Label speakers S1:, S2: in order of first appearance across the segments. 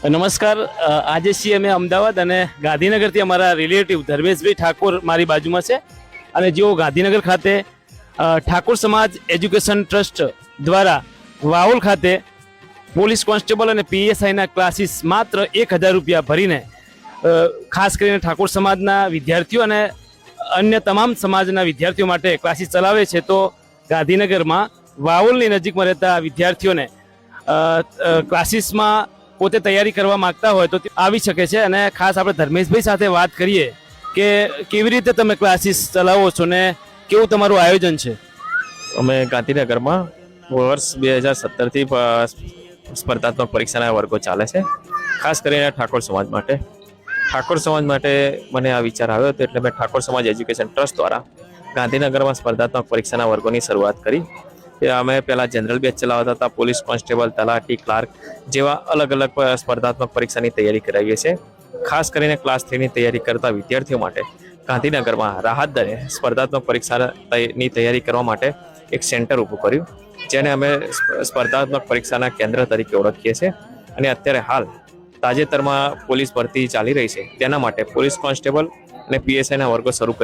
S1: નમસ્કાર, આજે છીએ અમે અમદાવાદ અને ગાંધીનગરથી અમારા રિલેટિવ ધર્મેશભાઈ ઠાકોર મારી બાજુમાં છે અને જેઓ ગાંધીનગર ખાતે ઠાકોર સમાજ એજ્યુકેશન ટ્રસ્ટ દ્વારા વાવોલ ખાતે પોલીસ કોન્સ્ટેબલ અને પીએસઆઈના ક્લાસીસ માત્ર 1000 રૂપિયા ભરીને ખાસ કરીને ઠાકોર સમાજના વિદ્યાર્થીઓ અને અન્ય તમામ સમાજના વિદ્યાર્થીઓ માટે ક્લાસીસ ચલાવે છે। તો ગાંધીનગરમાં વાવોલની નજીકમાં રહેતા વિદ્યાર્થીઓને ક્લાસીસમાં પોતે તૈયારી કરવા માંગતા હોય તો આવી શકે છે। અને ખાસ આપણે ધર્મેશભાઈ સાથે વાત કરીએ કે કેવી રીતે તમે ક્લાસીસ ચલાવો છો ને કેવું તમારું આયોજન છે।
S2: અમે ગાંધીનગરમાં વર્ષ 2017થી સ્પર્ધાત્મક પરીક્ષાના વર્ગો ચાલે છે, ખાસ કરીને ઠાકોર સમાજ માટે। ઠાકોર સમાજ માટે મને આ વિચાર આવ્યો હતો એટલે મેં ઠાકોર સમાજ એજ્યુકેશન ટ્રસ્ટ દ્વારા ગાંધીનગરમાં સ્પર્ધાત્મક પરીક્ષાના વર્ગોની શરૂઆત કરી। અમે પહેલાં જનરલ બેચ ચલાવતા હતા, પોલીસ કોન્સ્ટેબલ, તલાટી, ક્લાર્ક જેવા અલગ અલગ સ્પર્ધાત્મક પરીક્ષાની તૈયારી કરાવીએ છીએ। ખાસ કરીને ક્લાસ 3ની તૈયારી કરતા વિદ્યાર્થીઓ માટે ગાંધીનગરમાં રાહત દરે સ્પર્ધાત્મક પરીક્ષાની તૈયારી કરવા માટે એક સેન્ટર ઊભું કર્યું, જેને અમે સ્પર્ધાત્મક પરીક્ષાના કેન્દ્ર તરીકે ઓળખીએ છીએ। અને અત્યારે હાલ તાજેતરમાં પોલીસ ભરતી ચાલી રહી છે, તેના માટે પોલીસ કોન્સ્ટેબલ અને પીએસઆઈના વર્ગો શરૂ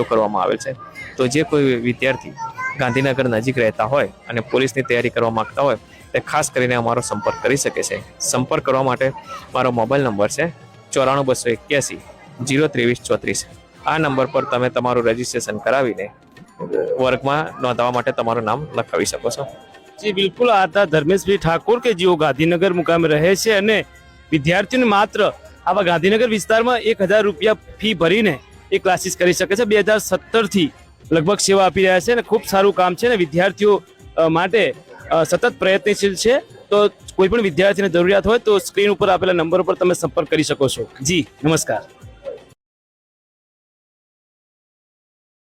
S2: કરવામાં આવેલ છે। તો જે કોઈ વિદ્યાર્થી ગાંધીનગર નજીક રહેતા હોય અને પોલીસની તૈયારી કરવા માંગતા હોય તે ખાસ કરીને અમારો સંપર્ક કરી શકે છે। સંપર્ક કરવા માટે મારો મોબાઈલ નંબર છે 9421802334। આ નંબર પર તમે તમારું રજીસ્ટ્રેશન કરાવીને વર્ગમાં નોંધવા માટે તમારું નામ લખાવી શકો છો।
S1: જી બિલકુલ, આ હતા ધર્મેશભાઈ ઠાકોર કે જેઓ ગાંધીનગર મુકામે રહે છે અને વિદ્યાર્થીઓને માત્ર આવા ગાંધીનગર વિસ્તારમાં 1000 રૂપિયા ફી ભરીને એ ક્લાસીસ કરી શકે છે। 2017થી લગભગ સેવા આપી રહ્યા છે અને ખૂબ સારું કામ છે અને વિદ્યાર્થીઓ માટે સતત પ્રયત્નશીલ છે। તો કોઈ પણ વિદ્યાર્થીને જરૂરિયાત હોય તો સ્ક્રીન ઉપર આપેલા નંબર પર તમે સંપર્ક કરી શકો છો। જી નમસ્કાર।